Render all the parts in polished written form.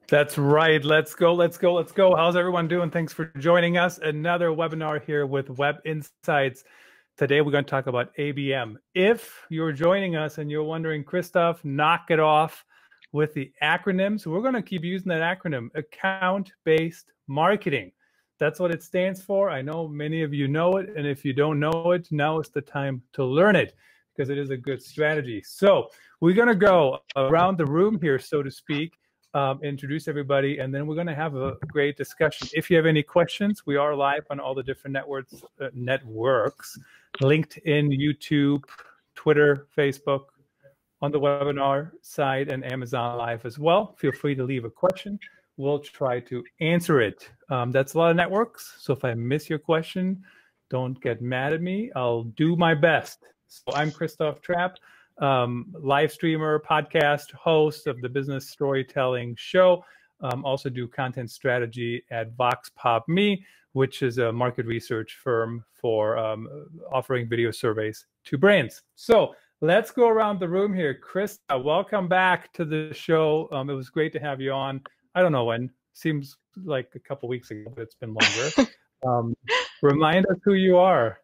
That's right. Let's go. Let's go. Let's go. How's everyone doing? Thanks for joining us. Another webinar here with Web Insights. Today, we're going to talk about ABM. If you're joining us and you're wondering, Christoph, knock it off with the acronyms, we're going to keep using that acronym, account-based marketing. That's what it stands for. I know many of you know it. And if you don't know it, now is the time to learn it because it is a good strategy. So we're going to go around the room here, so to speak. Introduce everybody, and then we're going to have a great discussion. If you have any questions, we are live on all the different networks, LinkedIn, YouTube, Twitter, Facebook, on the webinar side, and Amazon Live as well. Feel free to leave a question. We'll try to answer it. That's a lot of networks, so if I miss your question, don't get mad at me. I'll do my best. So I'm Christoph Trappe, live streamer, podcast host of the Business Storytelling Show. Also do content strategy at VoxPopMe, which is a market research firm for offering video surveys to brands. So let's go around the room here. Christa, welcome back to the show. It was great to have you on. I don't know when. Seems like a couple weeks ago, but it's been longer. Remind us who you are.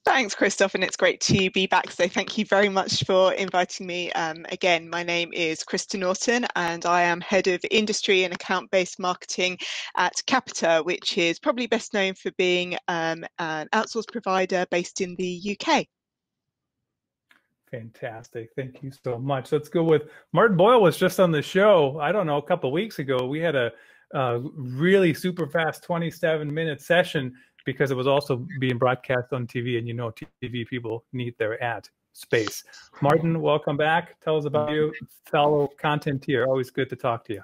Thanks, Christoph, and it's great to be back. So thank you very much for inviting me. Again, my name is Christa Norton, and I am Head of Industry and Account-Based Marketing at Capita, which is probably best known for being an outsourced provider based in the UK. Fantastic. Thank you so much. Let's go with Martin Boyle was just on the show, I don't know, a couple of weeks ago. We had a really super fast 27-minute session because it was also being broadcast on TV, and you know TV people need their ad space. Martin, welcome back. Tell us about you, fellow contenteer. Always good to talk to you.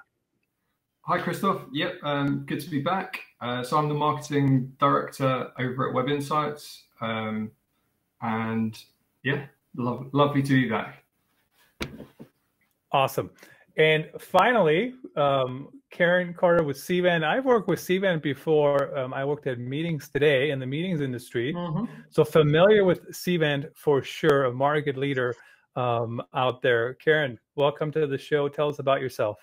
Hi, Christoph. Yep, good to be back. So I'm the marketing director over at Web Insights, and yeah, lovely to be back. Awesome. And finally, Karen Carter with CVENT. I've worked with CVENT before. I worked at Meetings Today in the meetings industry. So familiar with CVENT for sure, a market leader out there. Karen, welcome to the show. Tell us about yourself.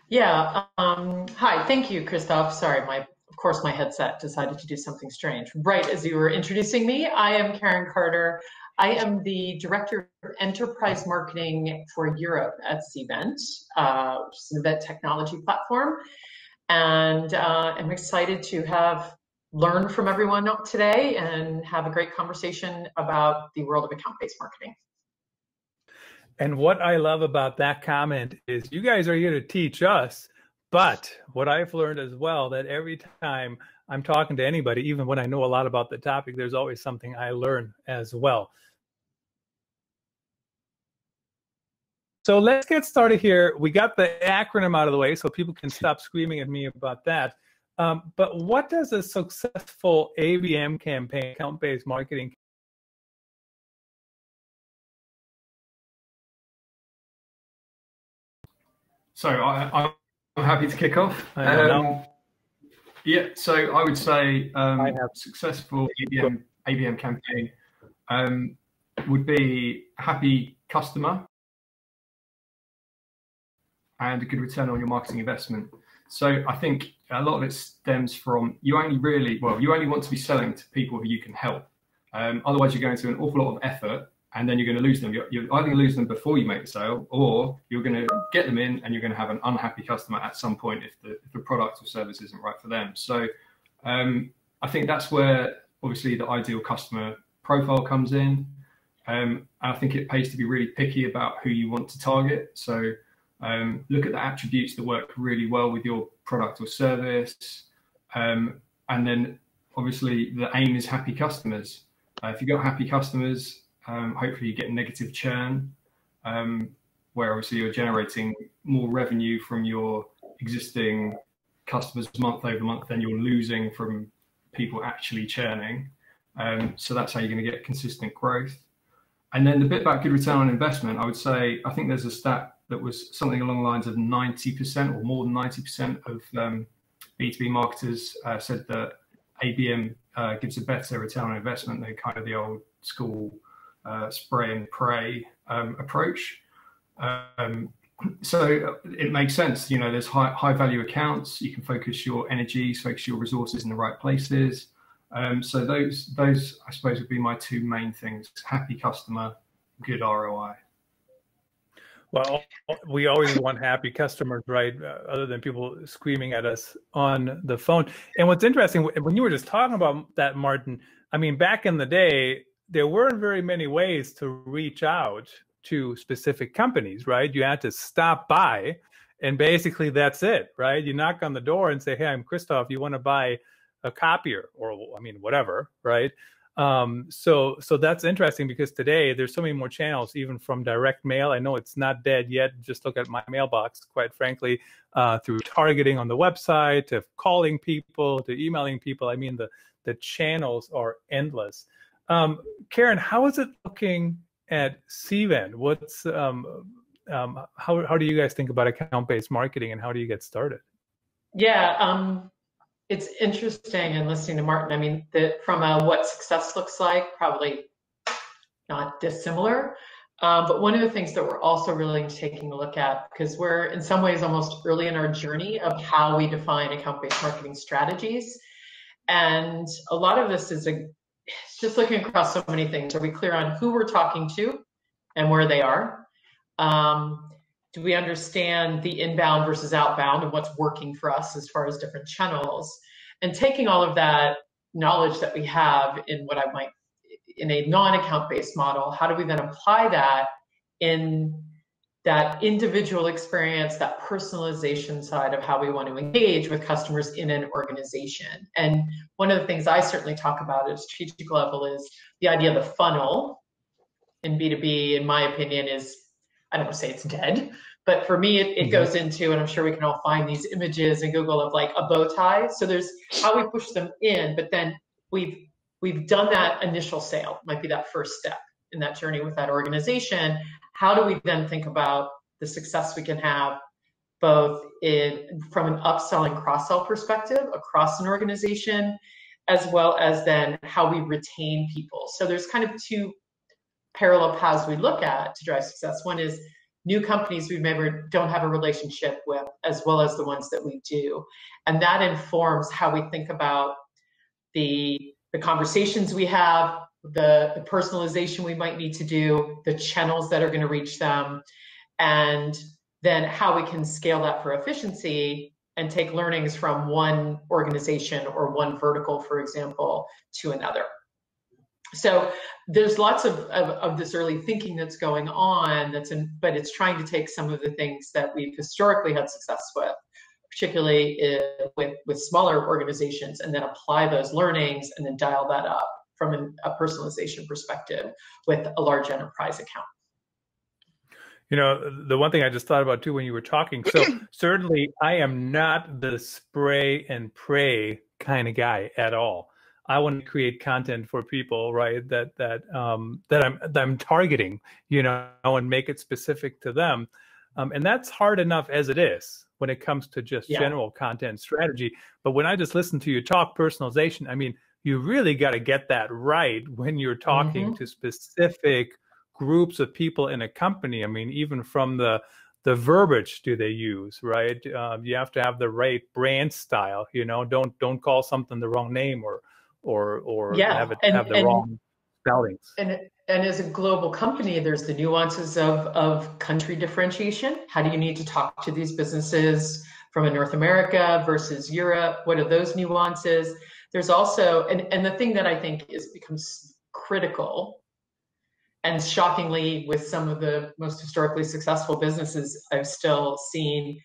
Yeah. Hi. Thank you, Christoph. Sorry, of course, my headset decided to do something strange right as you were introducing me. I am Karen Carter. I am the Director of Enterprise Marketing for Europe at CVENT, which is an event technology platform. And I'm excited to have learned from everyone today and have a great conversation about the world of account-based marketing. And what I love about that comment is you guys are here to teach us, but what I've learned as well, that every time I'm talking to anybody, even when I know a lot about the topic, there's always something I learn as well. So let's get started here. We got the acronym out of the way so people can stop screaming at me about that. But what does a successful ABM campaign, account-based marketing? So I'm happy to kick off. Yeah, so I would say successful ABM campaign would be a happy customer and a good return on your marketing investment. So I think a lot of it stems from you only want to be selling to people who you can help. Otherwise, you're going to an awful lot of effort, and then you're going to lose them. You're either going to lose them before you make the sale, or you're going to get them in and you're going to have an unhappy customer at some point if the product or service isn't right for them. So I think that's where obviously the ideal customer profile comes in. And I think it pays to be really picky about who you want to target. So look at the attributes that work really well with your product or service. And then obviously the aim is happy customers. If you've got happy customers, hopefully you get negative churn, where obviously you're generating more revenue from your existing customers month over month than you're losing from people actually churning. So that's how you're going to get consistent growth. And then the bit about good return on investment, I would say, I think there's a stat that was something along the lines of 90% or more than 90% of B2B marketers said that ABM gives a better return on investment than kind of the old school spray and pray approach. So it makes sense. You know, there's high value accounts. You can focus your energies, focus your resources in the right places. So those I suppose would be my two main things: happy customer, good ROI. Well, we always want happy customers, right? Other than people screaming at us on the phone. And what's interesting, when you were just talking about that, Martin, I mean, back in the day, there weren't very many ways to reach out to specific companies, right? You had to stop by, and basically that's it, right? You knock on the door and say, hey, I'm Christoph, you want to buy a copier, or I mean, whatever, right? So that's interesting, because today there's so many more channels, even from direct mail. I know it's not dead yet. Just look at my mailbox, quite frankly, through targeting on the website, to calling people, to emailing people. I mean, the channels are endless. Karen, how is it looking at CVENT? What's how do you guys think about account-based marketing, and how do you get started? Yeah, it's interesting in listening to Martin. I mean, from what success looks like, probably not dissimilar. But one of the things that we're also really taking a look at, because we're in some ways almost early in our journey of how we define account-based marketing strategies. And a lot of this is just looking across so many things. Are we clear on who we're talking to and where they are? Do we understand the inbound versus outbound and what's working for us as far as different channels? And taking all of that knowledge that we have in in a non-account-based model, how do we then apply that in that individual experience, that personalization side of how we want to engage with customers in an organization? And one of the things I certainly talk about at a strategic level is the idea of the funnel in B2B, in my opinion, is, I don't want to say it's dead, but for me, it goes into, and I'm sure we can all find these images in Google of like a bow tie. So there's how we push them in, but then we've done that initial sale, might be that first step in that journey with that organization. How do we then think about the success we can have both from an upsell and cross-sell perspective across an organization, as well as then how we retain people? So there's kind of two parallel paths we look at to drive success. One is new companies we maybe don't have a relationship with, as well as the ones that we do. And that informs how we think about the conversations we have, the personalization we might need to do, the channels that are going to reach them, and then how we can scale that for efficiency and take learnings from one organization or one vertical, for example, to another. So there's lots of this early thinking that's going on, but it's trying to take some of the things that we've historically had success with, particularly with smaller organizations, and then apply those learnings and then dial that up from a personalization perspective with a large enterprise account. You know, the one thing I just thought about too when you were talking, so certainly I am not the spray and pray kind of guy at all. I want to create content for people, right, that I'm targeting, you know, and make it specific to them. And that's hard enough as it is when it comes to just general content strategy. But when I just listen to you talk personalization, I mean, you really got to get that right when you're talking to specific groups of people in a company. I mean, even from the verbiage do they use, right? You have to have the right brand style, you know, don't call something the wrong name or have the wrong spellings. And as a global company, there's the nuances of country differentiation. How do you need to talk to these businesses from a North America versus Europe? What are those nuances? There's also, and the thing that I think becomes critical, and shockingly with some of the most historically successful businesses I've still seen,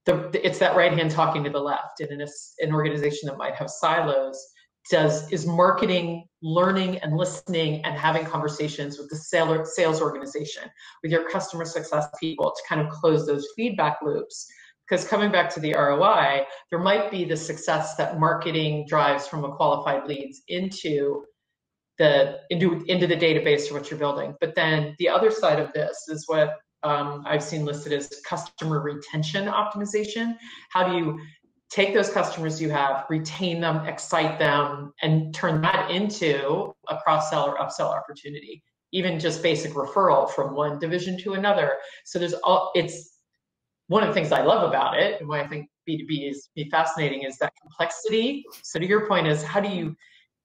it's that right hand talking to the left. And in an organization that might have silos, is marketing, learning and listening and having conversations with the sales organization, with your customer success people to kind of close those feedback loops. Because coming back to the ROI, there might be the success that marketing drives from a qualified leads into the database for what you're building. But then the other side of this is what I've seen listed as customer retention optimization. How do you take those customers you have, retain them, excite them, and turn that into a cross-sell or upsell opportunity? even just basic referral from one division to another. So it's one of the things I love about it, and why I think B2B is fascinating, is that complexity. So to your point is, how do you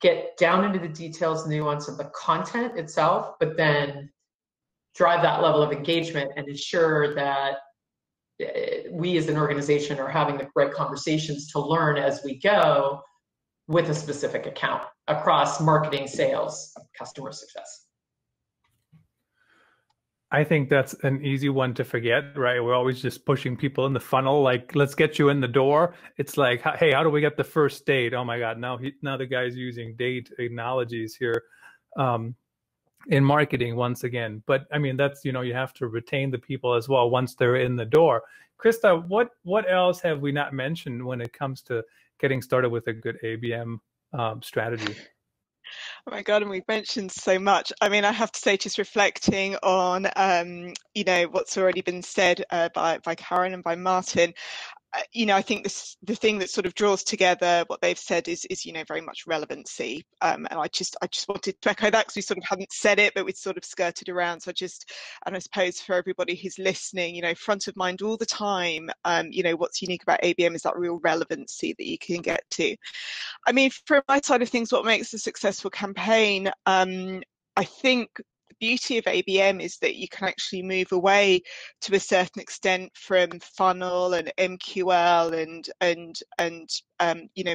get down into the details and nuance of the content itself, but then drive that level of engagement and ensure that we as an organization are having the right conversations to learn as we go with a specific account across marketing, sales, customer success. I think that's an easy one to forget, right? We're always just pushing people in the funnel, like, let's get you in the door. It's like, hey, how do we get the first date? Oh my God, now the guy's using date analogies here in marketing once again. But I mean, that's, you have to retain the people as well once they're in the door. Christa, what else have we not mentioned when it comes to getting started with a good ABM strategy? Oh my God, and we've mentioned so much. I mean, I have to say, just reflecting on, what's already been said by Karen and by Martin, I think the thing that sort of draws together what they've said is very much relevancy. And I just wanted to echo that, because we sort of hadn't said it, but we sort of skirted around. So and I suppose for everybody who's listening, front of mind all the time, what's unique about ABM is that real relevancy that you can get to. I mean, from my side of things, what makes a successful campaign, I think the beauty of ABM is that you can actually move away to a certain extent from funnel and MQL and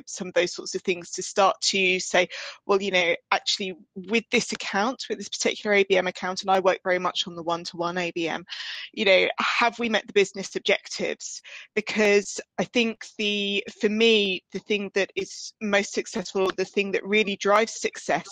some of those sorts of things, to start to say, well, actually with this account, with this particular ABM account, and I work very much on the one-to-one ABM, have we met the business objectives? Because I think for me, the thing that is most successful, the thing that really drives success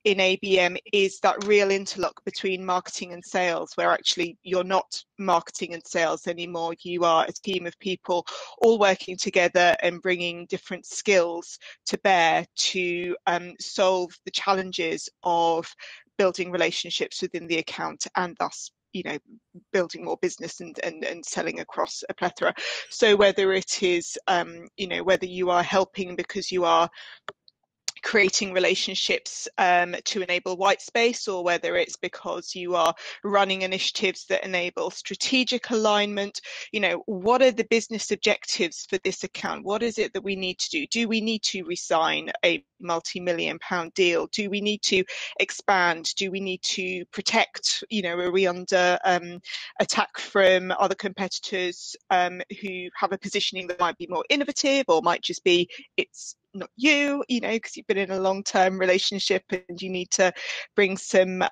in ABM is that real interlock between marketing and sales, where actually you're not marketing and sales anymore. You are a team of people all working together and bringing different skills to bear to solve the challenges of building relationships within the account, and thus building more business and selling across a plethora. So whether it is whether you are helping because you are creating relationships to enable white space, or whether it's because you are running initiatives that enable strategic alignment, what are the business objectives for this account? What is it that we need to do? Do we need to re-sign a multi-million-pound deal? Do we need to expand? Do we need to protect? Are we under attack from other competitors who have a positioning that might be more innovative, or might just be it's not you, because you've been in a long-term relationship and you need to bring some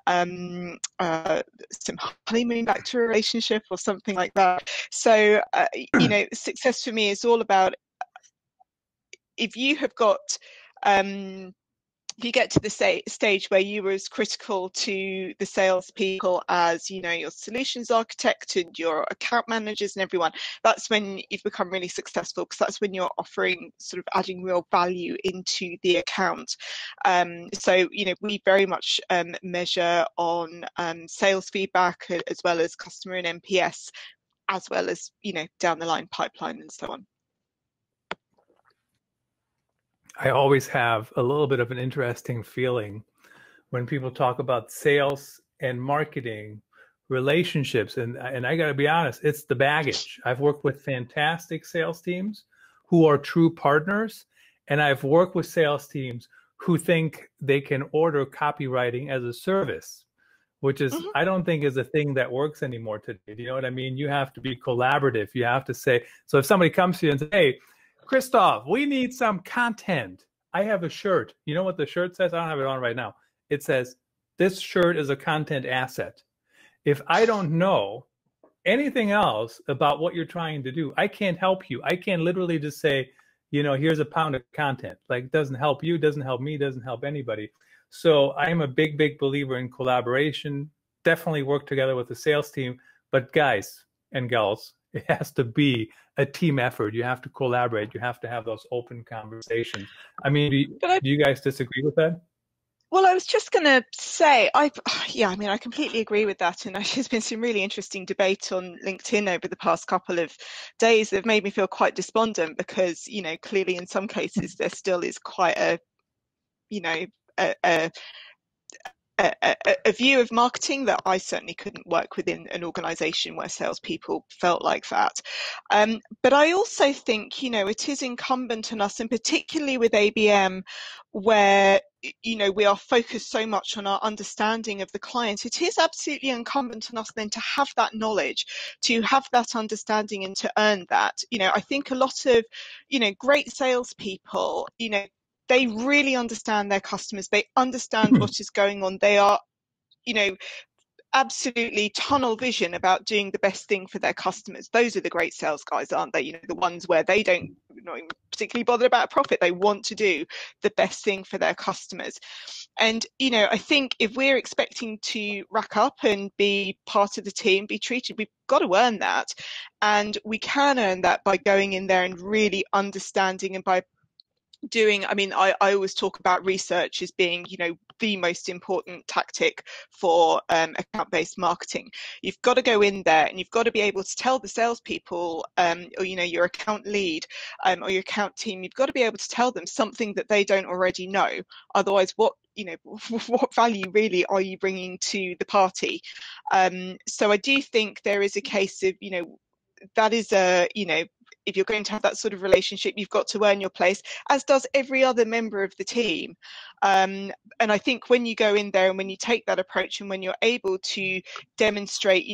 honeymoon back to a relationship or something like that. So, success for me is all about, if you have got if you get to the stage where you were as critical to the salespeople as your solutions architect and your account managers and everyone, that's when you've become really successful, because that's when you're offering, sort of adding real value into the account. So we very much measure on sales feedback, as well as customer and NPS, as well as down the line pipeline and so on. I always have a little bit of an interesting feeling when people talk about sales and marketing relationships. And I got to be honest, it's the baggage. I've worked with fantastic sales teams who are true partners. And I've worked with sales teams who think they can order copywriting as a service, which is, I don't think is a thing that works anymore today. Do you know what I mean? You have to be collaborative. You have to say, so if somebody comes to you and says, hey, Christoph, we need some content. I have a shirt. You know what the shirt says? I don't have it on right now. It says, this shirt is a content asset. If I don't know anything else about what you're trying to do, I can't help you. I can literally just say, here's a pound of content. Like, it doesn't help you, doesn't help me, doesn't help anybody. So I'm a big, big believer in collaboration. Definitely work together with the sales team. But guys and gals, it has to be a team effort. You have to collaborate. You have to have those open conversations. I mean, do you guys disagree with that? Well, I was just going to say, I completely agree with that. And there's been some really interesting debate on LinkedIn over the past couple of days that have made me feel quite despondent, because, clearly in some cases there still is quite a a view of marketing that I certainly couldn't work within an organization where salespeople felt like that. But I also think, it is incumbent on us, and particularly with ABM, where, we are focused so much on our understanding of the client, it is absolutely incumbent on us then to have that knowledge, to have that understanding and to earn that. I think a lot of, great salespeople, they really understand their customers. They understand what is going on. They are, absolutely tunnel vision about doing the best thing for their customers. Those are the great sales guys, aren't they? The ones where they don't not particularly bothered about profit. They want to do the best thing for their customers. And, I think if we're expecting to rack up and be part of the team, be treated, we've got to earn that. And we can earn that by going in there and really understanding, and by doing, I always talk about research as being, the most important tactic for account-based marketing. You've got to go in there and you've got to be able to tell the salespeople, or your account lead, or your account team, you've got to be able to tell them something that they don't already know. Otherwise, what value really are you bringing to the party? So I do think there is a case of, that is a, if you're going to have that sort of relationship, you've got to earn your place, as does every other member of the team. And I think when you go in there and when you take that approach, and when you're able to demonstrate,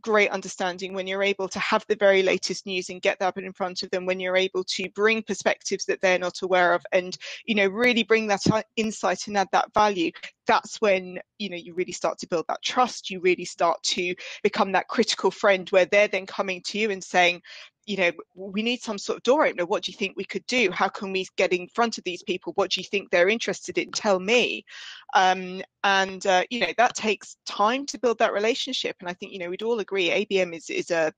great understanding, when you're able to have the very latest news and get that in front of them, when you're able to bring perspectives that they're not aware of, and really bring that insight and add that value, that's when you really start to build that trust. You really start to become that critical friend, where they're then coming to you and saying, we need some sort of door opener. What do you think we could do? How can we get in front of these people? What do you think they're interested in? Tell me. That takes time to build that relationship. And I think, we'd all agree ABM is it is a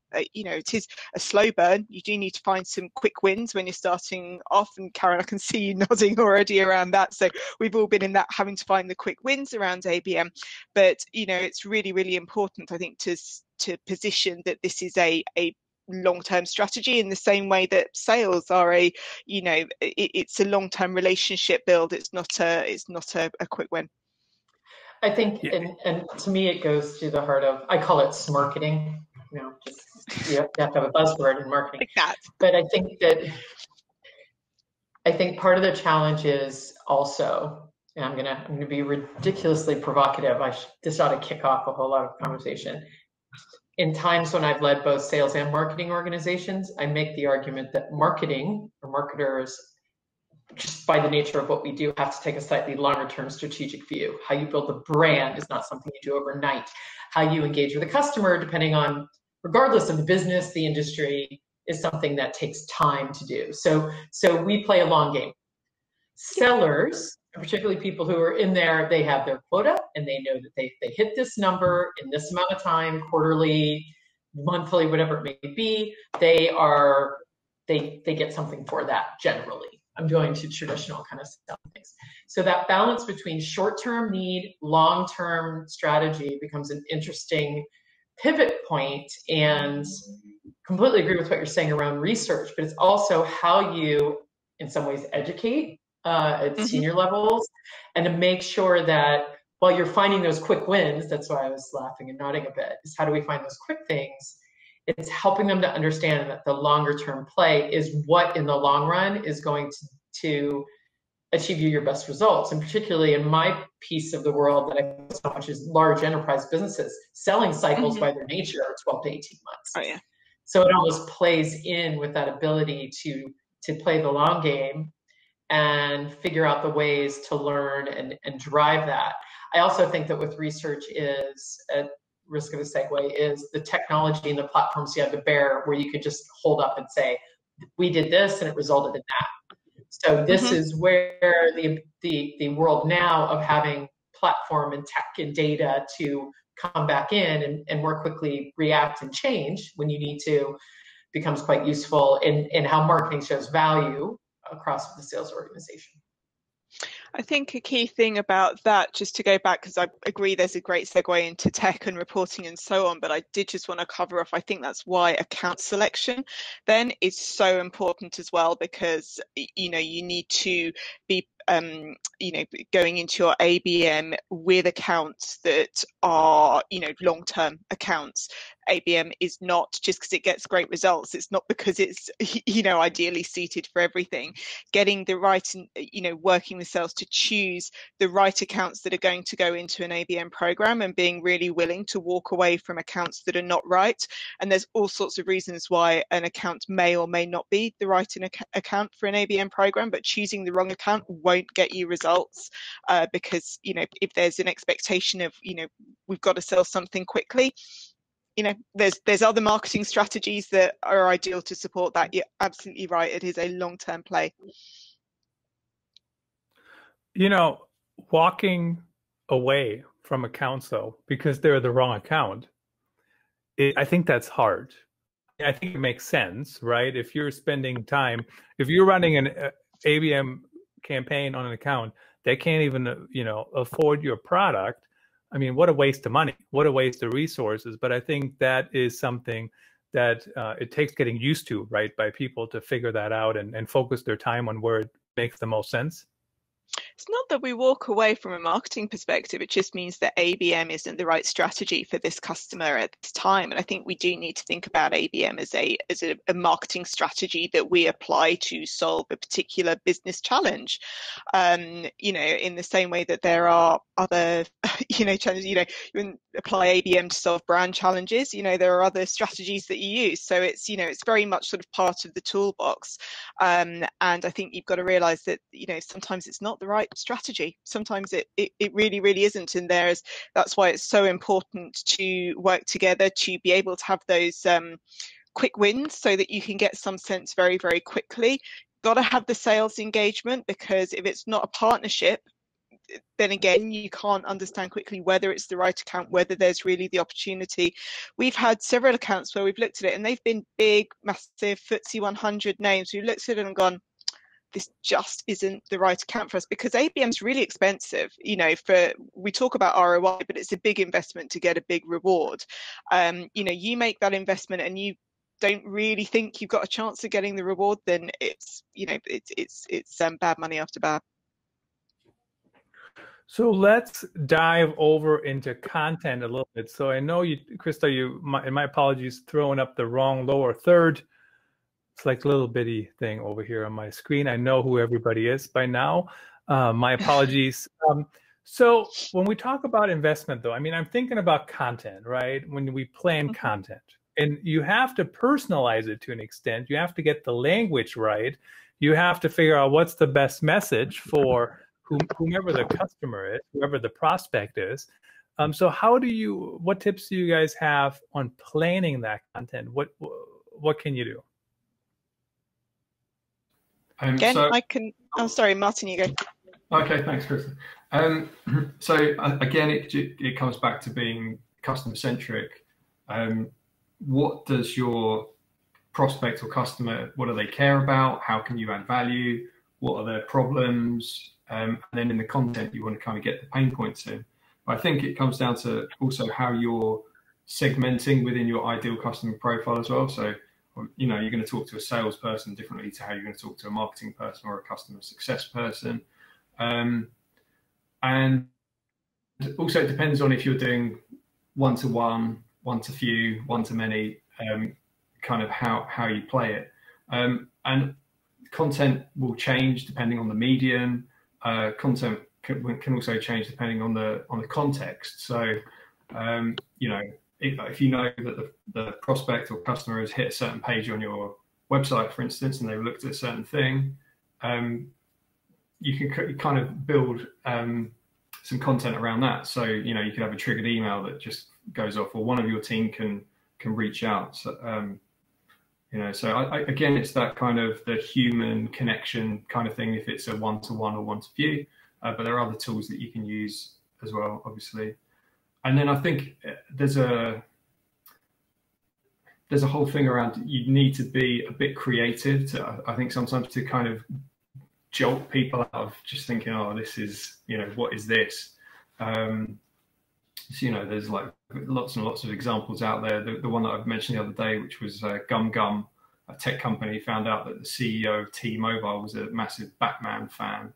slow burn. You do need to find some quick wins when you're starting off. And Karen, I can see you nodding already around that. So we've all been in that, having to find the quick wins around ABM. But, it's really, really important, I think, to position that this is a long-term strategy, in the same way that sales are it's a long-term relationship build. It's not a quick win. I think, and to me, it goes to the heart of, I call it smarketing. Just you have to have a buzzword in marketing. Like that. But I think part of the challenge is also, and I'm gonna be ridiculously provocative. This ought to kick off a whole lot of conversation. In times when I've led both sales and marketing organizations, I make the argument that marketing, or marketers, just by the nature of what we do, have to take a slightly longer term strategic view. How you build the brand is not something you do overnight. How you engage with the customer, depending on, regardless of the business, the industry, is something that takes time to do. So we play a long game. Sellers, particularly people who are in there, they have their quota, and they know that they hit this number in this amount of time, quarterly, monthly, whatever it may be, they get something for that generally. I'm going to traditional kind of sell things. So that balance between short-term need, long-term strategy becomes an interesting pivot point, and completely agree with what you're saying around research, but it's also how you, in some ways, educate at senior levels, and to make sure that while you're finding those quick wins, that's why I was laughing and nodding a bit, is how do we find those quick things? It's helping them to understand that the longer term play is what in the long run is going to achieve you your best results. And particularly in my piece of the world that I focus so much is large enterprise businesses. Selling cycles by their nature are 12 to 18 months. Oh, yeah. So it almost plays in with that ability to play the long game and figure out the ways to learn and drive that. I also think that with research is, at risk of a segue, is the technology and the platforms you have to bear, where you could just hold up and say, we did this and it resulted in that. So this is where the world now of having platform and tech and data to come back in and more quickly react and change when you need to becomes quite useful in how marketing shows value across the sales organization. I think a key thing about that, just to go back, because I agree there's a great segue into tech and reporting and so on, but I did just want to cover off, I think that's why account selection then is so important as well, because you need to be you know, going into your ABM with accounts that are, you know, long-term accounts. ABM is not just because it gets great results. It's not because it's, you know, ideally suited for everything. Getting the right, you know, working with sales to choose the right accounts that are going to go into an ABM program, and being really willing to walk away from accounts that are not right. And there's all sorts of reasons why an account may or may not be the right account for an ABM program, but choosing the wrong account won't get you results, because, you know, if there's an expectation of, you know, we've got to sell something quickly, you know, there's other marketing strategies that are ideal to support that. You're absolutely right. It is a long-term play. You know, walking away from accounts though, because they're the wrong account, I think that's hard. I think it makes sense, right? If you're spending time, if you're running an ABM campaign on an account, they can't even, you know, afford your product. I mean, what a waste of money, what a waste of resources. But I think that is something that it takes getting used to, right, by people to figure that out and focus their time on where it makes the most sense. It's not that we walk away from a marketing perspective, it just means that ABM isn't the right strategy for this customer at this time. And I think we do need to think about ABM as a marketing strategy that we apply to solve a particular business challenge. You know, in the same way that there are other, you know, challenges, you know, you can apply ABM to solve brand challenges, you know, there are other strategies that you use. So it's, you know, it's very much sort of part of the toolbox. And I think you've got to realize that, you know, sometimes it's not the right strategy. Sometimes it really isn't. And that's why it's so important to work together to be able to have those quick wins, so that you can get some sense very quickly. Got to have the sales engagement, because if it's not a partnership, then again, you can't understand quickly whether it's the right account, whether there's really the opportunity. We've had several accounts where we've looked at it and they've been big, massive FTSE 100 names. We've looked at it and gone, this just isn't the right account for us, because ABM is really expensive. You know, we talk about ROI, but it's a big investment to get a big reward. You know, you make that investment and you don't really think you've got a chance of getting the reward, then it's, you know, it's bad money after bad. So let's dive over into content a little bit. So I know you, Christa, and my apologies, throwing up the wrong lower third. It's like a little bitty thing over here on my screen. I know who everybody is by now. My apologies. So when we talk about investment, though, I mean, I'm thinking about content, right? When we plan content, and you have to personalize it to an extent. You have to get the language right. You have to figure out what's the best message for whomever the customer is, whoever the prospect is. So what tips do you guys have on planning that content? What can you do? Again, I'm sorry, Martin, you go. Okay, thanks, Christa. So again, it comes back to being customer-centric. What does your prospect or customer, what do they care about? How can you add value? What are their problems? And then in the content, you want to kind of get the pain points in. But I think it comes down to also how you're segmenting within your ideal customer profile as well. So, you know, you're going to talk to a salesperson differently to how you're going to talk to a marketing person or a customer success person. And also it depends on if you're doing one-to-one, one-to-few, one-to-many, kind of how you play it. And content will change depending on the medium. Content can also change depending on the context. So, you know, if you know that the prospect or customer has hit a certain page on your website, for instance, and they've looked at a certain thing, you can kind of build some content around that. So, you know, you could have a triggered email that just goes off, or one of your team can reach out. So, you know, so again, it's that kind of the human connection kind of thing, if it's a one-to-one or one-to-few, but there are other tools that you can use as well, obviously. And then I think there's a whole thing around, you need to be a bit creative I think sometimes to kind of jolt people out of just thinking, oh, this is, you know, what is this? So, you know, there's like lots and lots of examples out there. The one that I've mentioned the other day, which was Gum Gum, a tech company, found out that the CEO of T-Mobile was a massive Batman fan.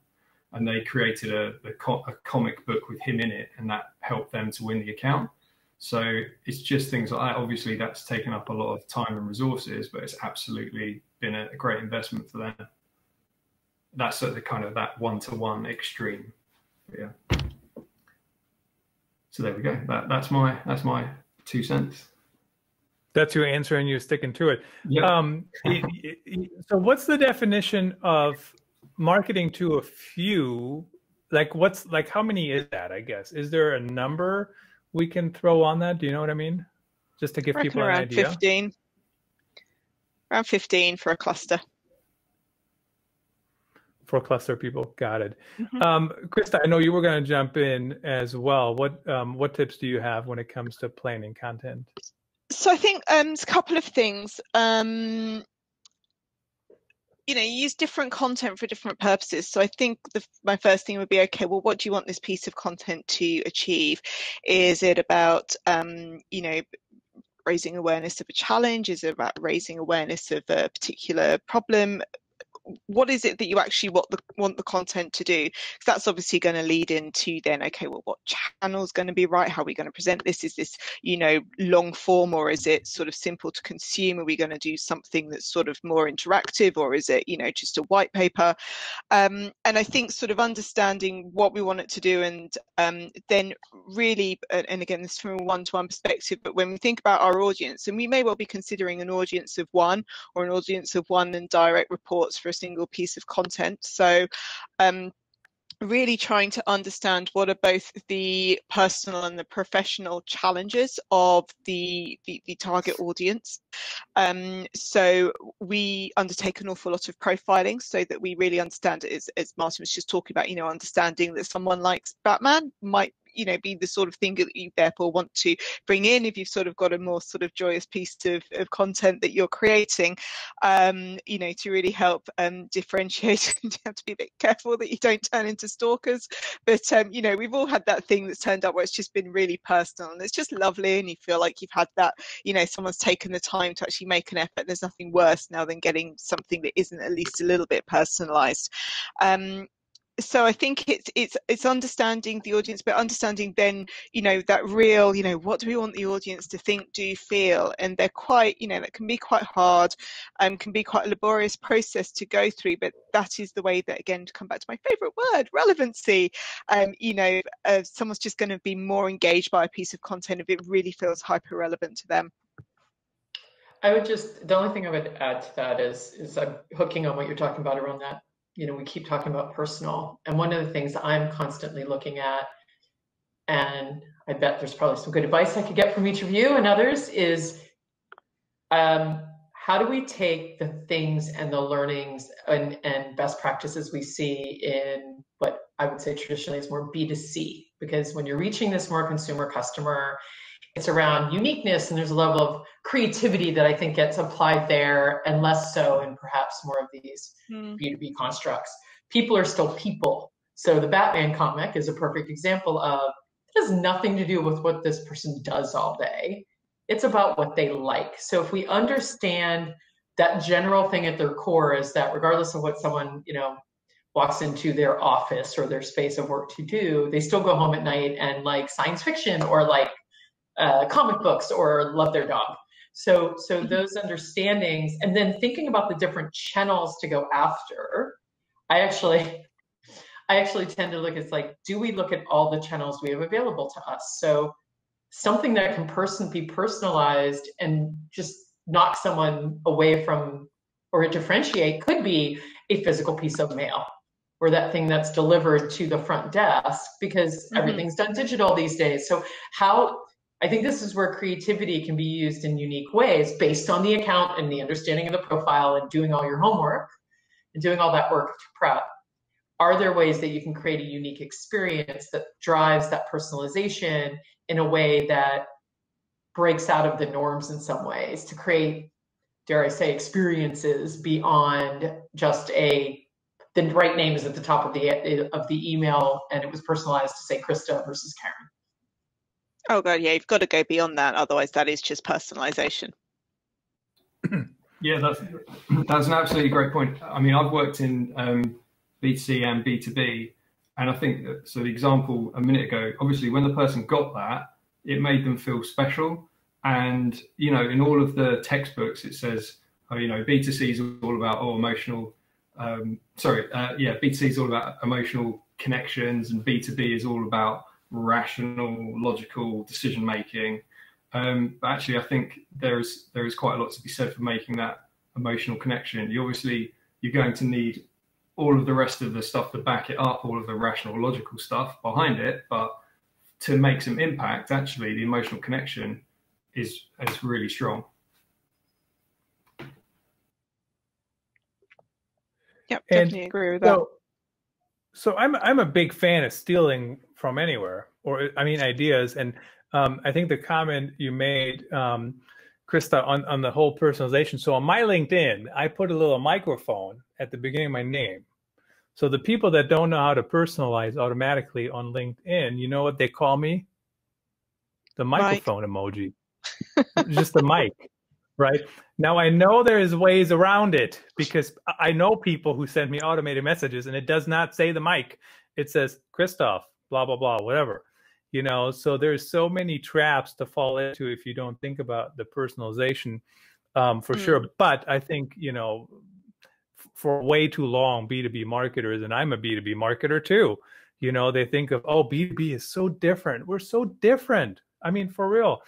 and they created a comic book with him in it, and that helped them to win the account. So it's just things like that. Obviously, that's taken up a lot of time and resources, but it's absolutely been a great investment for them. That's at the kind of that one-to-one extreme. But yeah. So there we go. That's my 2 cents. That's your answer, and you're sticking to it. Yep. So what's the definition of marketing to a few? Like, how many is that, I guess? Is there a number we can throw on that? Do you know what I mean? Just to give people an idea. 15. Around 15 for a cluster. For a cluster of people, got it. Christa, I know you were going to jump in as well. What tips do you have when it comes to planning content? So I think there's a couple of things. You use different content for different purposes. So I think my first thing would be, okay, well, what do you want this piece of content to achieve? Is it about, raising awareness of a challenge? Is it about raising awareness of a particular problem? What is it that you actually want the content to do? Because that's obviously going to lead into then, okay, well, what channel is going to be right? How are we going to present this? Is this, long form, or is it sort of simple to consume? Are we going to do something that's sort of more interactive, or is it, just a white paper? And I think sort of understanding what we want it to do, and then really, and again, this is from a one-to-one perspective, but when we think about our audience, and we may well be considering an audience of one, or an audience of one and direct reports for a single piece of content. So really trying to understand what are both the personal and the professional challenges of the target audience. So we undertake an awful lot of profiling so that we really understand, as Martin was just talking about, understanding that someone likes Batman might be the sort of thing that you therefore want to bring in if you've sort of got a more sort of joyous piece of content that you're creating, to really help differentiate. You have to be a bit careful that you don't turn into stalkers, but we've all had that thing that's turned up where it's just been really personal and it's just lovely, and you feel like you've had that, someone's taken the time to actually make an effort. There's nothing worse now than getting something that isn't at least a little bit personalized. So I think it's understanding the audience, but understanding then, that real, what do we want the audience to think, do, feel? And they're quite, that can be quite hard, can be quite a laborious process to go through, but that is the way that, again, to come back to my favorite word, relevancy, someone's just going to be more engaged by a piece of content if it really feels hyper relevant to them. The only thing I would add to that is I'm hooking on what you're talking about around that. We keep talking about personal, and one of the things I'm constantly looking at, and I bet there's probably some good advice I could get from each of you and others, is how do we take the things and the learnings and best practices we see in what I would say traditionally is more B2C? Because when you're reaching this more consumer customer, it's around uniqueness, and there's a level of creativity that I think gets applied there, and less so in perhaps more of these B2B constructs. People are still people. So the Batman comic is a perfect example of, it has nothing to do with what this person does all day. It's about what they like. So if we understand that general thing at their core is that regardless of what someone, walks into their office or their space of work to do, they still go home at night and like science fiction or like comic books or love their dog. So those understandings, and then thinking about the different channels to go after, I actually tend to look, it's like, do we look at all the channels we have available to us? So something that can be personalized and just knock someone away from, or differentiate, could be a physical piece of mail, or that thing that's delivered to the front desk, because everything's done digital these days. So I think this is where creativity can be used in unique ways based on the account and the understanding of the profile and doing all your homework and doing all that work to prep. Are there ways that you can create a unique experience that drives that personalization in a way that breaks out of the norms in some ways to create, dare I say, experiences beyond just the right name is at the top of the email and it was personalized to say Christa versus Karen? Oh God, yeah, you've got to go beyond that. Otherwise, that is just personalization. Yeah, that's an absolutely great point. I mean, I've worked in B2C and B2B, And I think that, so the example a minute ago, obviously when the person got that, it made them feel special. And, you know, in all of the textbooks, it says, oh, you know, B2C is all about emotional, B2C is all about emotional connections, and B2B is all about rational, logical decision making. But actually, I think there is quite a lot to be said for making that emotional connection. You're going to need all of the rest of the stuff to back it up, all of the rational, logical stuff behind it. But to make some impact, actually, the emotional connection is really strong. Yep, definitely agree with that. So I'm a big fan of stealing from anywhere, or I mean ideas. And I think the comment you made, Christa, on the whole personalization. So on my LinkedIn, I put a little microphone at the beginning of my name. So the people that don't know how to personalize automatically on LinkedIn, you know what they call me? The microphone emoji. Just the mic, right? Now I know there's ways around it, because I know people who send me automated messages and it does not say the mic. It says Christoph, blah, blah, blah, whatever. You know, so there's so many traps to fall into if you don't think about the personalization, for sure. But I think, you know, for way too long, B2B marketers, and I'm a B2B marketer too, you know, they think of, oh, B2B is so different. We're so different. I mean, for real.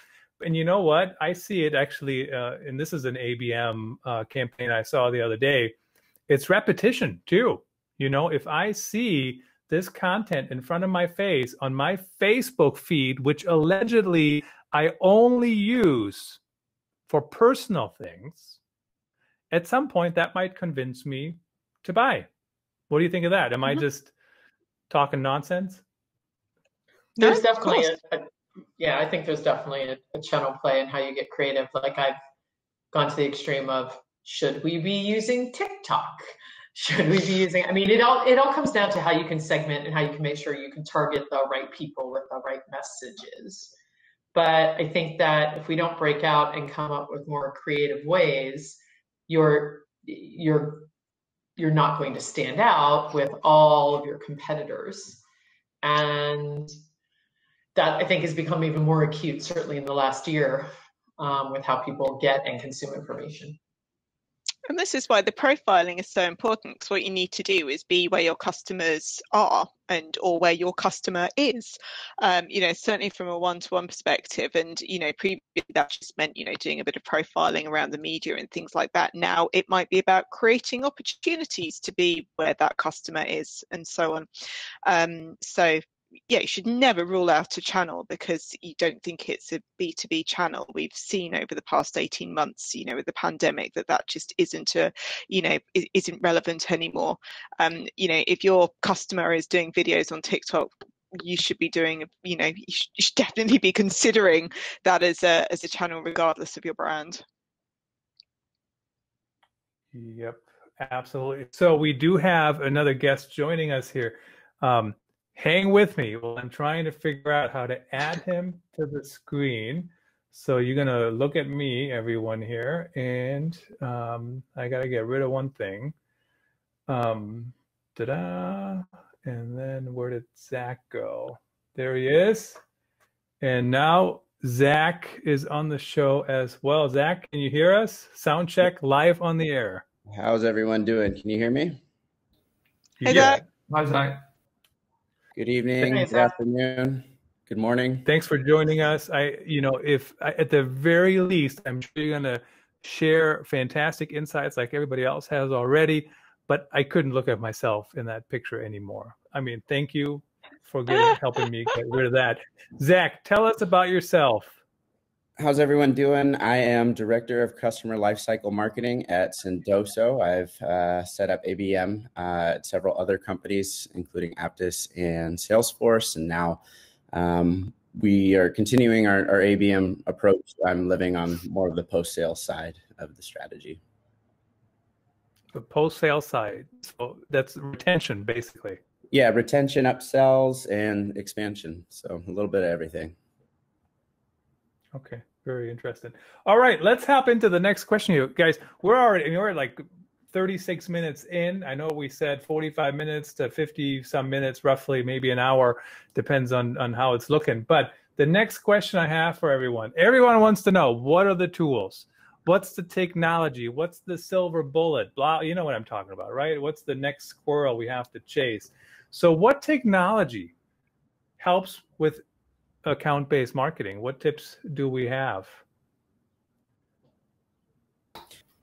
And you know what? I see it actually, and this is an ABM campaign I saw the other day. It's repetition too. You know, if I see this content in front of my face on my Facebook feed, which allegedly I only use for personal things, at some point that might convince me to buy. What do you think of that? Am I just talking nonsense? There's definitely I think there's definitely a channel play in how you get creative. Like, I've gone to the extreme of, should we be using TikTok? Should we be using, I mean, it all comes down to how you can segment and how you can make sure you can target the right people with the right messages. But I think that if we don't break out and come up with more creative ways, you're not going to stand out with all of your competitors. And that, I think, has become even more acute, certainly in the last year, with how people get and consume information. And this is why the profiling is so important, because what you need to do is be where your customers are or where your customer is. You know, certainly from a one-to-one perspective. And, you know, previously that just meant, you know, doing a bit of profiling around the media and things like that. Now it might be about creating opportunities to be where that customer is, and so on. So yeah, you should never rule out a channel because you don't think it's a B2B channel. We've seen over the past 18 months, you know, with the pandemic, that just isn't isn't relevant anymore. You know, if your customer is doing videos on TikTok, you should be doing, you know, you should definitely be considering that as a channel, regardless of your brand. Yep, absolutely. So we do have another guest joining us here. Hang with me while I'm trying to figure out how to add him to the screen. So you're going to look at me, everyone here, and I got to get rid of one thing. Ta-da! And then where did Zack go? There he is. And now Zack is on the show as well. Zack, can you hear us? Sound check, live on the air. How's everyone doing? Can you hear me? Hey, Zack. Hi, Zack. Good evening, good afternoon, good morning. Thanks for joining us. If at the very least, I'm sure you're going to share fantastic insights like everybody else has already, but I couldn't look at myself in that picture anymore. I mean, thank you for helping me get rid of that. Zack, tell us about yourself. How's everyone doing? I am Director of Customer Lifecycle Marketing at Sendoso. I've set up ABM at several other companies, including Aptus and Salesforce. And now we are continuing our ABM approach. I'm living on more of the post-sales side of the strategy. The post-sales side. So that's retention, basically. Yeah, retention, upsells, and expansion. So a little bit of everything. Okay, very interesting. All right, let's hop into the next question. You guys, we're like 36 minutes in. I know we said 45 minutes to 50 some minutes, roughly, maybe an hour, depends on how it's looking. But the next question I have for everyone wants to know, what are the tools? What's the technology? What's the silver bullet? Blah, you know what I'm talking about, right? What's the next squirrel we have to chase? So what technology helps with account-based marketing? What tips do we have?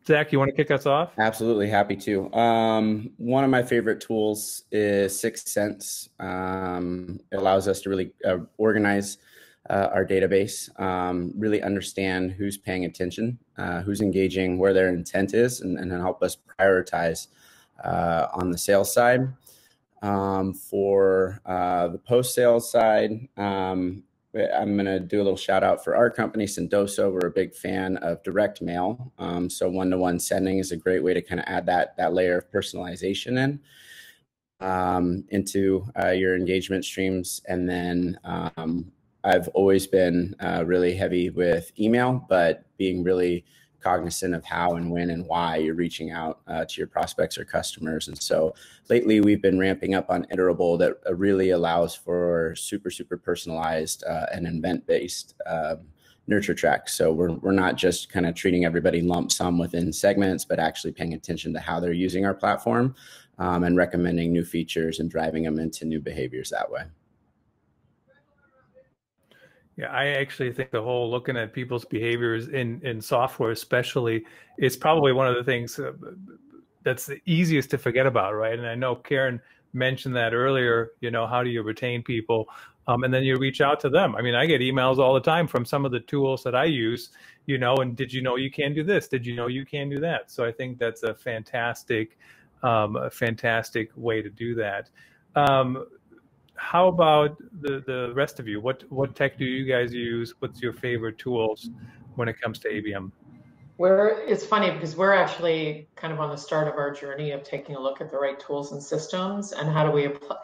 Zack, you want to kick us off? Absolutely, happy to. One of my favorite tools is CVENT. It allows us to really organize our database, really understand who's paying attention, who's engaging, where their intent is, and then help us prioritize on the sales side. For the post-sales side, I'm going to do a little shout out for our company, Sendoso. We're a big fan of direct mail. So one-to-one sending is a great way to kind of add that layer of personalization into your engagement streams. And then I've always been really heavy with email, but being really cognizant of how and when and why you're reaching out to your prospects or customers. And so lately we've been ramping up on Iterable that really allows for super personalized and event-based nurture tracks. So we're not just kind of treating everybody lump sum within segments, but actually paying attention to how they're using our platform and recommending new features and driving them into new behaviors that way. Yeah, I actually think the whole looking at people's behaviors in software especially is probably one of the things that's the easiest to forget about, right? And I know Karen mentioned that earlier, you know, how do you retain people? And then you reach out to them. I mean, I get emails all the time from some of the tools that I use, you know, and did you know you can do this? Did you know you can do that? So I think that's a fantastic way to do that. How about the rest of you? What tech do you guys use? What's your favorite tools when it comes to ABM? It's funny because we're actually kind of on the start of our journey of taking a look at the right tools and systems and how do we apply.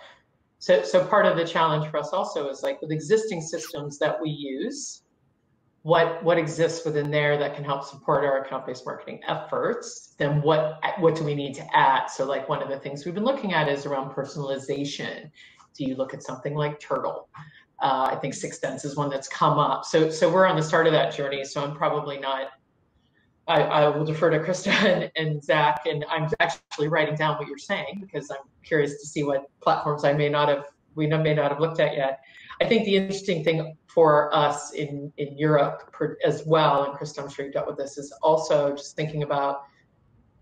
So part of the challenge for us also is like with existing systems that we use, what exists within there that can help support our account-based marketing efforts, then what do we need to add? So like one of the things we've been looking at is around personalization. Do you look at something like Turtle? I think CVENT is one that's come up. So we're on the start of that journey. So I'm probably not, I will defer to Christa and Zack, and I'm actually writing down what you're saying because I'm curious to see what platforms we may not have looked at yet. I think the interesting thing for us in Europe as well, and Christa, I'm sure you've dealt with this, is also just thinking about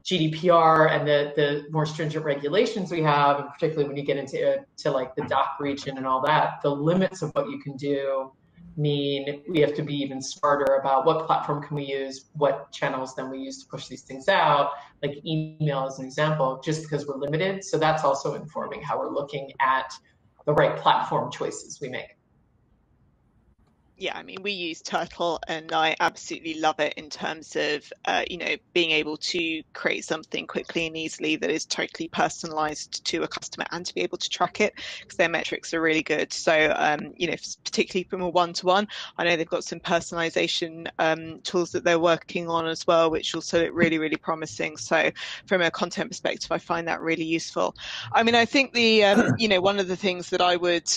GDPR and the more stringent regulations we have, and particularly when you get into like the DACH region and all that, the limits of what you can do mean we have to be even smarter about what platform can we use, what channels then we use to push these things out, like email as an example, just because we're limited. So that's also informing how we're looking at the right platform choices we make. Yeah, I mean, we use Turtle and I absolutely love it in terms of, you know, being able to create something quickly and easily that is totally personalized to a customer and to be able to track it because their metrics are really good. So, you know, particularly from a one-to-one, I know they've got some personalization tools that they're working on as well, which also look really, really promising. So from a content perspective, I find that really useful. I mean, I think the, you know, one of the things that I would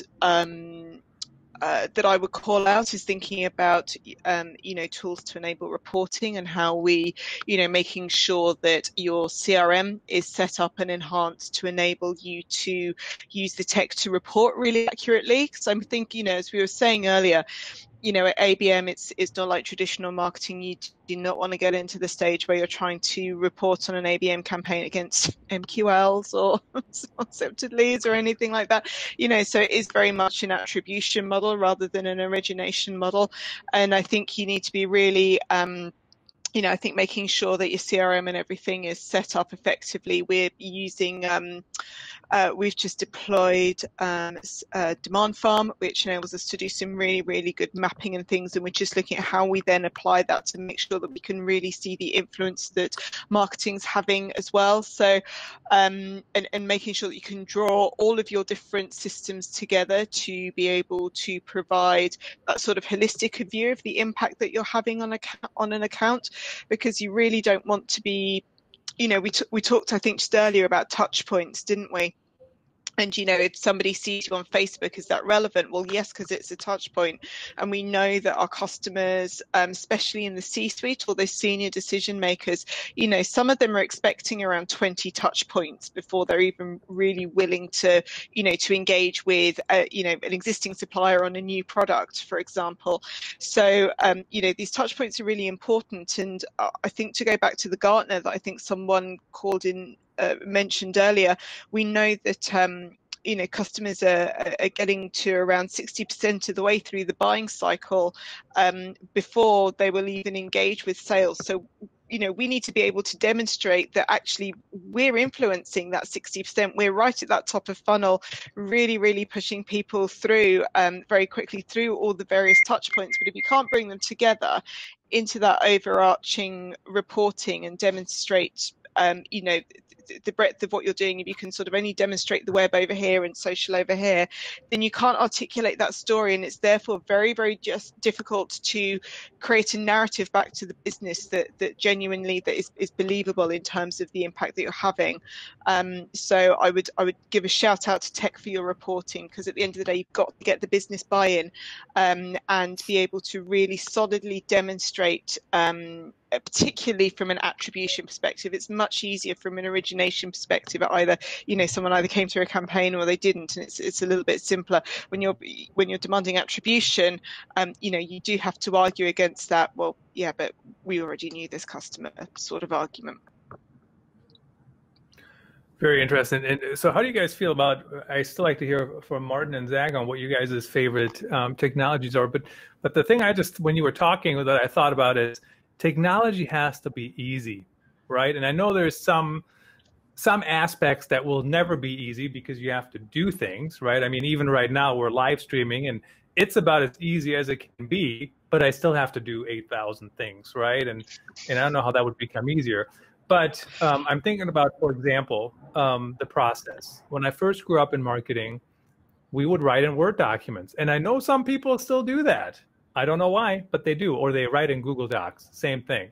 call out is thinking about, you know, tools to enable reporting and how we, you know, making sure that your CRM is set up and enhanced to enable you to use the tech to report really accurately. Because I'm thinking, you know, as we were saying earlier, you know, at ABM, it's not like traditional marketing. You do not want to get into the stage where you're trying to report on an ABM campaign against MQLs or accepted leads or anything like that. You know, so it is very much an attribution model rather than an origination model. And I think you need to be really, you know, I think making sure that your CRM and everything is set up effectively. We're using, we've just deployed Demand Farm, which enables us to do some really, really good mapping and things. And we're just looking at how we then apply that to make sure that we can really see the influence that marketing's having as well. So, and making sure that you can draw all of your different systems together to be able to provide that sort of holistic view of the impact that you're having on an account, because you really don't want to be you know, we talked, I think, just earlier about touch points, didn't we? And, you know, if somebody sees you on Facebook, is that relevant? Well, yes, because it's a touch point. And we know that our customers, especially in the C-suite or those senior decision makers, you know, some of them are expecting around 20 touch points before they're even really willing to, you know, to engage with, you know, an existing supplier on a new product, for example. So, you know, these touch points are really important. And I think, to go back to the Gartner that I think someone called in, mentioned earlier, we know that you know, customers are getting to around 60% of the way through the buying cycle before they will even engage with sales. So, you know, we need to be able to demonstrate that actually we're influencing that 60%. We're right at that top of funnel, really pushing people through very quickly through all the various touch points. But if you can't bring them together into that overarching reporting and demonstrate, you know, the breadth of what you're doing, if you can sort of only demonstrate the web over here and social over here, then you can't articulate that story, and it's therefore very just difficult to create a narrative back to the business that genuinely that is believable in terms of the impact that you're having. So I would give a shout out to tech for your reporting, because at the end of the day, you've got to get the business buy-in and be able to really solidly demonstrate, particularly from an attribution perspective. It's much easier from an origination perspective. Either, you know, someone either came through a campaign or they didn't, and it's a little bit simpler. When you're demanding attribution, you know, you do have to argue against that. Well, yeah, but we already knew this customer sort of argument. Very interesting. And so how do you guys feel about, I still like to hear from Martin and Zack on what you guys' favorite technologies are. But the thing when you were talking, that I thought about is, technology has to be easy, right? And I know there's some aspects that will never be easy because you have to do things, right? I mean, even right now we're live streaming and it's about as easy as it can be, but I still have to do 8,000 things, right? And I don't know how that would become easier. But I'm thinking about, for example, the process. When I first grew up in marketing, we would write in Word documents. And I know some people still do that. I don't know why, but they do. Or they write in Google Docs, same thing.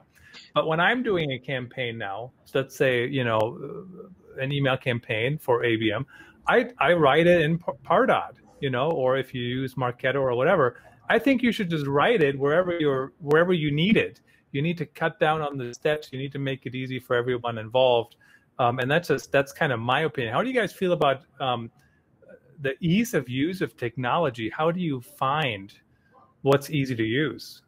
But when I'm doing a campaign now, let's say, you know, an email campaign for ABM, I write it in Pardot, you know, or if you use Marketo or whatever, I think you should just write it wherever you need it. You need to cut down on the steps. You need to make it easy for everyone involved. And that's kind of my opinion. How do you guys feel about the ease of use of technology? How do you find what's easy to use?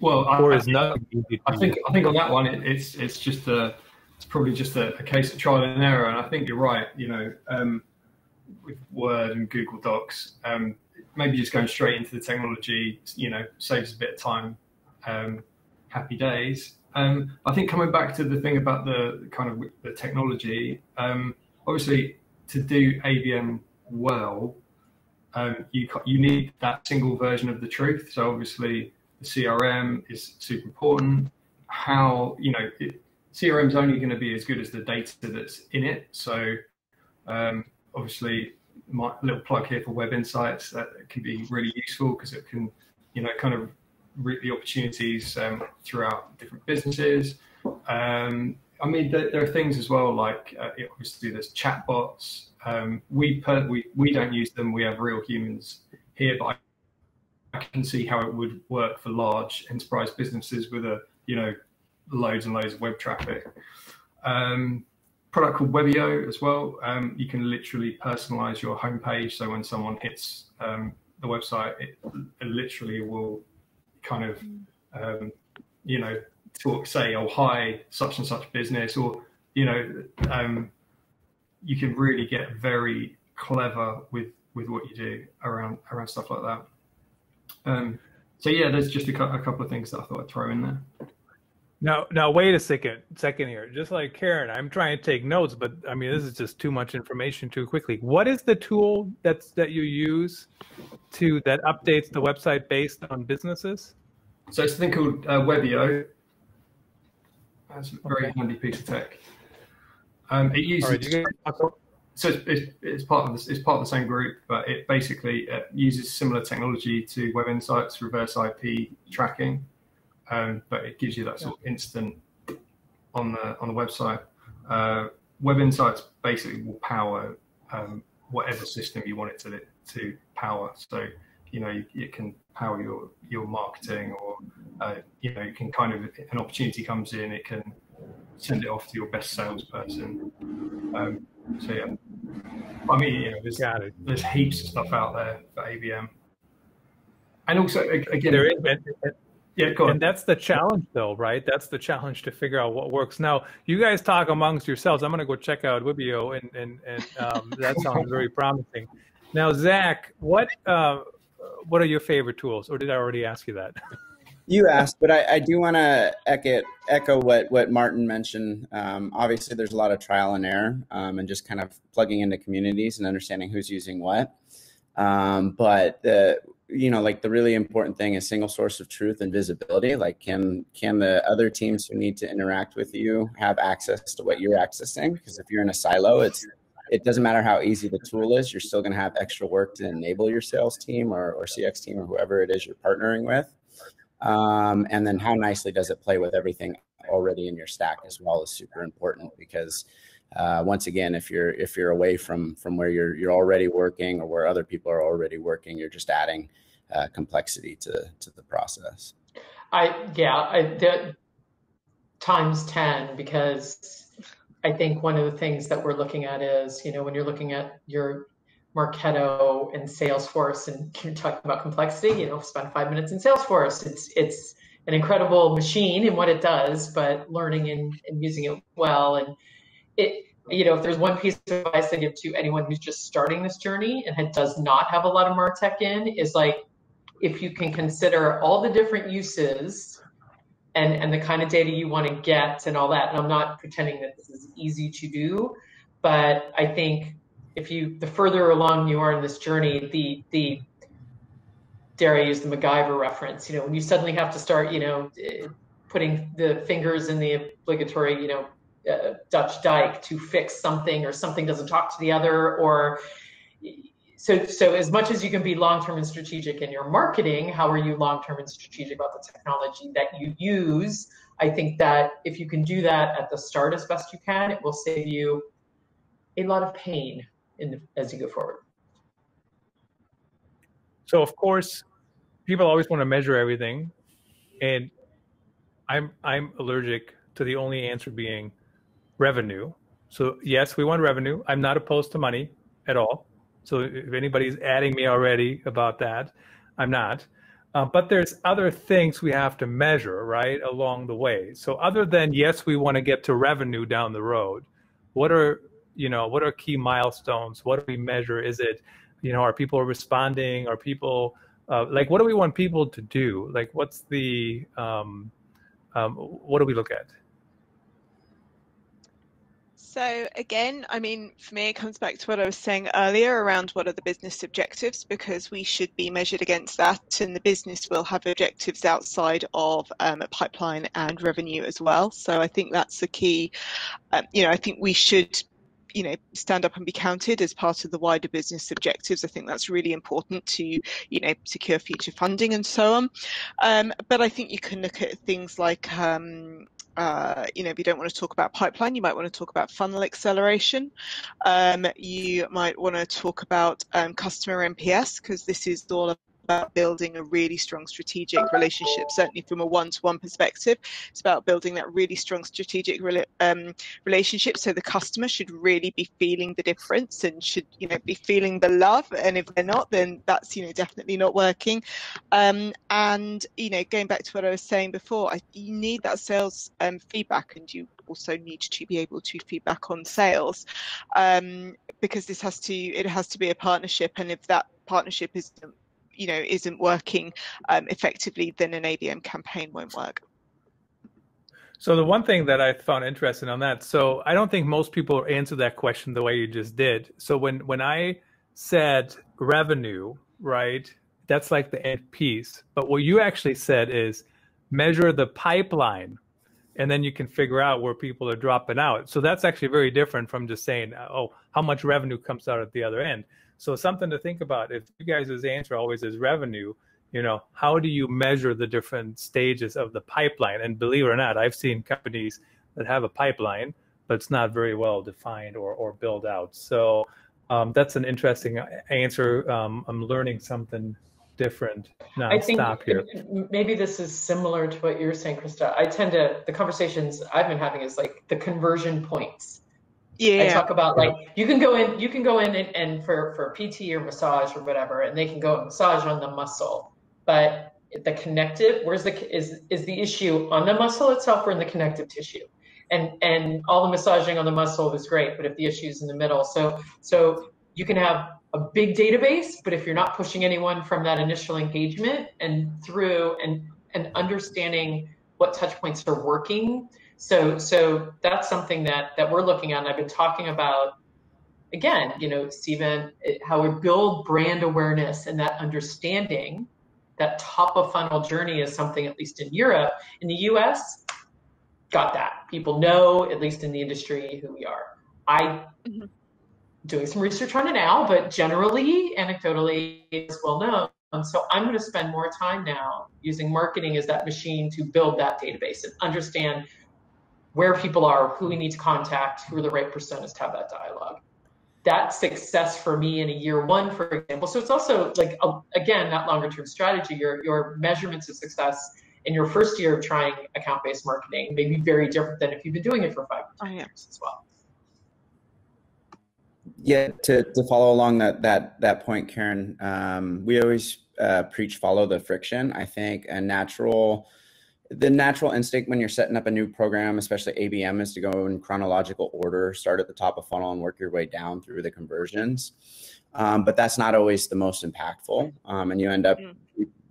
Well, I think on that one, it's probably just a case of trial and error. And I think you're right. You know, with Word and Google Docs, maybe just going straight into the technology, you know, saves a bit of time. Happy days. I think coming back to the thing about the kind of the technology, obviously to do ABM well, you need that single version of the truth. So obviously the CRM is super important. How, you know, CRM is only going to be as good as the data that's in it. So obviously, my little plug here for Web Insights, that can be really useful because it can, you know, kind of reap the opportunities throughout different businesses. I mean, there are things as well, like obviously there's chatbots. We don't use them. We have real humans here, but I can see how it would work for large enterprise businesses with you know, loads and loads of web traffic. Product called Webio as well. You can literally personalize your homepage. So when someone hits the website, it literally will kind of, you know, say, oh, hi, such and such business, or, you know, you can really get very clever with what you do around stuff like that. So yeah, there's just a couple of things that I thought I'd throw in there. Now wait a second here. Just like Karen, I'm trying to take notes, but I mean, this is just too much information too quickly. What is the tool that you use that updates the website based on businesses? So it's a thing called Webio. That's a very handy piece of tech. It uses so it's part of the same group, but it basically uses similar technology to Web Insights, reverse IP tracking. but it gives you that sort of instant on the website. Web Insights basically will power whatever system you want it to power. So, you know, it can power your marketing, or you know, you can kind of, an opportunity comes in, it can send it off to your best salesperson. So yeah, I mean, you know, there's heaps of stuff out there for ABM, and also again, there is. Yeah, go on. And that's the challenge, though, right? That's the challenge, to figure out what works. Now, you guys talk amongst yourselves. I'm going to go check out Wibio, and that sounds very promising. Now, Zach, what are your favorite tools, or did I already ask you that? You asked, but I do want to echo what Martin mentioned. Obviously, there's a lot of trial and error, and just kind of plugging into communities and understanding who's using what. But you know, like, the really important thing is single source of truth and visibility. Like, can the other teams who need to interact with you have access to what you're accessing? Because if you're in a silo, it doesn't matter how easy the tool is, you're still going to have extra work to enable your sales team or CX team or whoever it is you're partnering with. And then how nicely does it play with everything already in your stack as well is super important, because once again, if you're away from where you're already working, or where other people are already working, you're just adding complexity to the process. Times 10, because I think one of the things that we're looking at is, you know, when you're looking at your Marketo and Salesforce, and you're talking about complexity, you know, spend 5 minutes in Salesforce. It's an incredible machine in what it does, but learning and using it well. And it, you know, if there's one piece of advice I give to anyone who's just starting this journey and does not have a lot of MarTech in, is like, if you can consider all the different uses and the kind of data you want to get and all that. And I'm not pretending that this is easy to do, but I think the further along you are in this journey, the dare I use the MacGyver reference, you know, when you suddenly have to start, you know, putting the fingers in the obligatory, you know, Dutch dike to fix something, or something doesn't talk to the other, or so as much as you can be long-term and strategic in your marketing, how are you long-term and strategic about the technology that you use? I think that if you can do that at the start as best you can, it will save you a lot of pain as you go forward. So, of course, people always want to measure everything, and I'm allergic to the only answer being revenue. So yes, we want revenue. I'm not opposed to money at all. So if anybody's adding me already about that, I'm not. But there's other things we have to measure, right, along the way. So other than, yes, we want to get to revenue down the road, what are key milestones? What do we measure? Is it, you know, are people responding? Are people, like, what do we want people to do? Like, what's the, what do we look at? So again, I mean, for me, it comes back to what I was saying earlier around what are the business objectives, because we should be measured against that, and the business will have objectives outside of a pipeline and revenue as well. So I think that's the key. You know, I think we should, you know, stand up and be counted as part of the wider business objectives. I think that's really important to, you know, secure future funding and so on. But I think you can look at things like, you know, if you don't want to talk about pipeline, you might want to talk about funnel acceleration. You might want to talk about customer NPS, because this is all about building a really strong strategic relationship, certainly from a one-to-one perspective. It's about building that really strong strategic relationship. So the customer should really be feeling the difference and should, you know, be feeling the love. And if they're not, then that's, you know, definitely not working. And, you know, going back to what I was saying before, you need that sales feedback, and you also need to be able to feedback on sales, because it has to be a partnership. And if that partnership isn't working effectively, then an ABM campaign won't work. So the one thing that I found interesting on that, so I don't think most people answer that question the way you just did. So when I said revenue, right, that's like the end piece. But what you actually said is measure the pipeline, and then you can figure out where people are dropping out. So that's actually very different from just saying, oh, how much revenue comes out at the other end. So something to think about. If you guys' answer always is revenue, you know, how do you measure the different stages of the pipeline? And believe it or not, I've seen companies that have a pipeline, but it's not very well defined or built out. So that's an interesting answer. I'm learning something different. Now, I think stop here. maybe this is similar to what you're saying, Christa. The conversations I've been having is like the conversion points. Yeah. I talk about like, you can go in and for PT or massage or whatever, and they can go and massage on the muscle. But the connective, is the issue on the muscle itself or in the connective tissue? And all the massaging on the muscle is great, but if the issue is in the middle, so you can have a big database, but if you're not pushing anyone from that initial engagement and through and understanding what touch points are working, so that's something that we're looking at. And I've been talking about, again, you know, CVENT, how we build brand awareness and that understanding. That top of funnel journey is something, at least in Europe. In the US, got that. People know, at least in the industry, who we are. Doing some research on it now, but generally, anecdotally, it's well known. So I'm going to spend more time now using marketing as that machine to build that database and understand where people are, who we need to contact, who are the right personas to have that dialogue. That success for me in a year one, for example. So it's also like, again, that longer term strategy, your measurements of success in your first year of trying account-based marketing may be very different than if you've been doing it for 5 or 10 years as well. Yeah, to follow along that point, Karen, we always preach follow the friction. I think the natural instinct when you're setting up a new program, especially ABM, is to go in chronological order, start at the top of funnel and work your way down through the conversions. But that's not always the most impactful, and you end up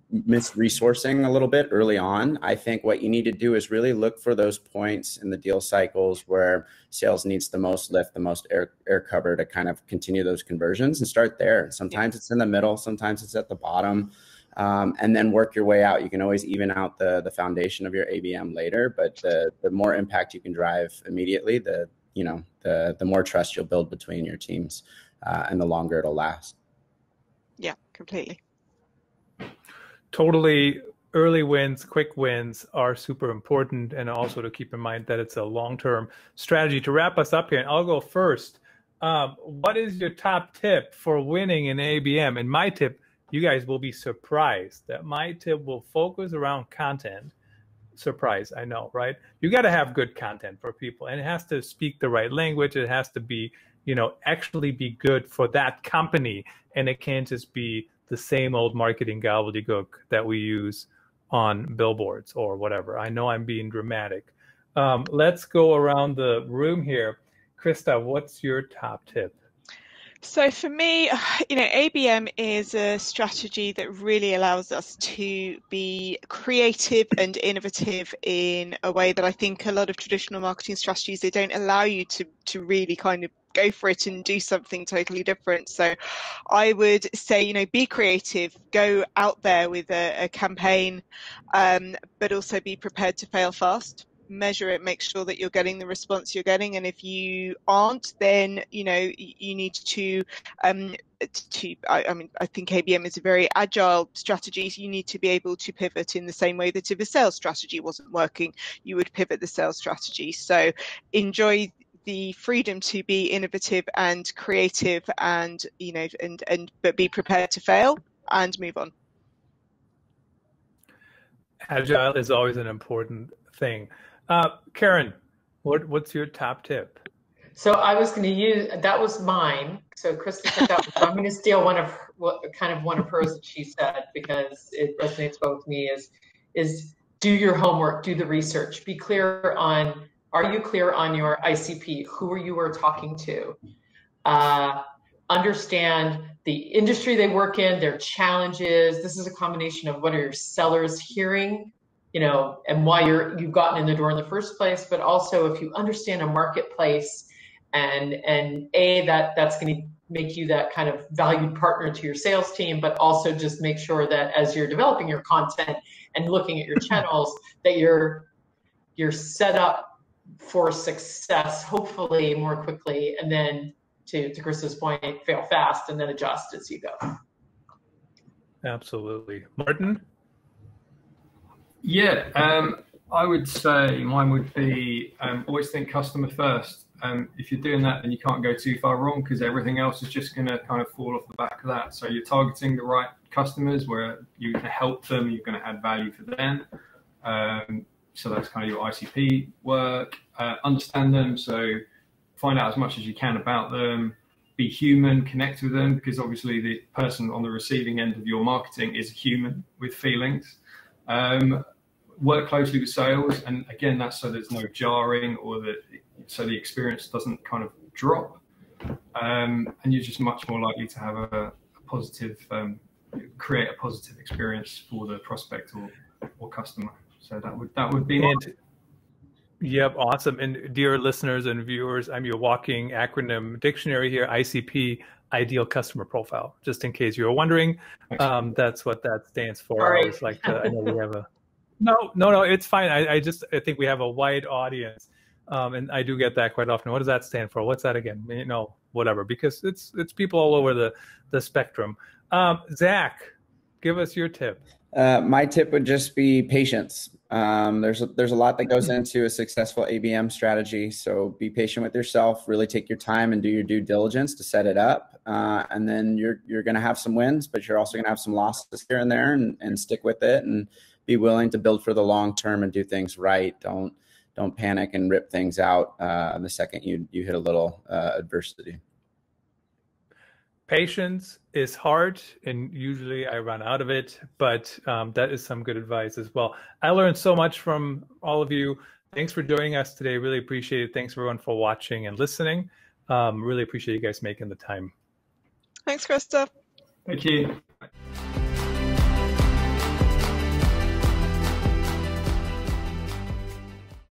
mis-resourcing a little bit early on. I think what you need to do is really look for those points in the deal cycles where sales needs the most lift, the most air cover to kind of continue those conversions and start there. Sometimes it's in the middle, sometimes it's at the bottom, and then work your way out. You can always even out the foundation of your ABM later, but the more impact you can drive immediately, the more trust you'll build between your teams, and the longer it'll last. Yeah, completely. Totally. Early wins, quick wins are super important, and also to keep in mind that it's a long-term strategy. To wrap us up here, and I'll go first. What is your top tip for winning in ABM? And my tip, you guys will be surprised that my tip will focus around content. Surprise, I know, right? You got to have good content for people, and it has to speak the right language. It has to be, actually be good for that company, and it can't just be the same old marketing gobbledygook that we use on billboards or whatever. I know I'm being dramatic. Let's go around the room here. Christa, what's your top tip? So for me, ABM is a strategy that really allows us to be creative and innovative in a way that I think a lot of traditional marketing strategies, they don't allow you to really kind of go for it and do something totally different. So I would say, be creative, go out there with a campaign, but also be prepared to fail fast. Measure it, make sure that you're getting the response you're getting, and if you aren't, then you need to I think ABM is a very agile strategy, so you need to be able to pivot in the same way that if a sales strategy wasn't working, you would pivot the sales strategy. So enjoy the freedom to be innovative and creative, and but be prepared to fail and move on. Agile is always an important thing. Karen, what's your top tip? So I was going to use, that was mine. So Christa took that. So I'm going to steal one of hers that she said, because it resonates well with me, is do your homework, do the research, be clear on, are you clear on your ICP? Who you are talking to? Understand the industry they work in, their challenges. This is a combination of what are your sellers hearing, and why you've gotten in the door in the first place, but also if you understand a marketplace and that's going to make you that kind of valued partner to your sales team, but also just make sure that as you're developing your content and looking at your channels, that you're set up for success, hopefully more quickly, and then to Christa's point, fail fast and then adjust as you go. Absolutely. Martin? Yeah, I would say mine would be always think customer first. If you're doing that, then you can't go too far wrong because everything else is just going to kind of fall off the back of that. So you're targeting the right customers where you're going to help them, you're going to add value for them. So that's kind of your ICP work. Understand them, so find out as much as you can about them. Be human, connect with them, because obviously the person on the receiving end of your marketing is a human with feelings. Work closely with sales, and again, that's so there's no jarring or so the experience doesn't kind of drop, and you're just much more likely to have a positive, create a positive experience for the prospect or customer. So that would be mine. Yep, awesome. And dear listeners and viewers, I'm your walking acronym dictionary here, ICP, Ideal Customer Profile. Just in case you're wondering, that's what that stands for. All right. I was like, I know we have a no, it's fine. I think we have a wide audience, and I do get that quite often. What does that stand for? What's that again? You know, whatever, because it's people all over the spectrum. Zack, give us your tip. My tip would just be patience. There's a lot that goes into a successful ABM strategy. So be patient with yourself, really take your time and do your due diligence to set it up. And then you're going to have some wins, but you're also going to have some losses here and there, and stick with it and be willing to build for the long term and do things right. Don't panic and rip things out the second you hit a little adversity. Patience is hard, and usually I run out of it, but that is some good advice as well. I learned so much from all of you. Thanks for joining us today. Really appreciate it. Thanks everyone for watching and listening. Really appreciate you guys making the time. Thanks, Christa. Thank you.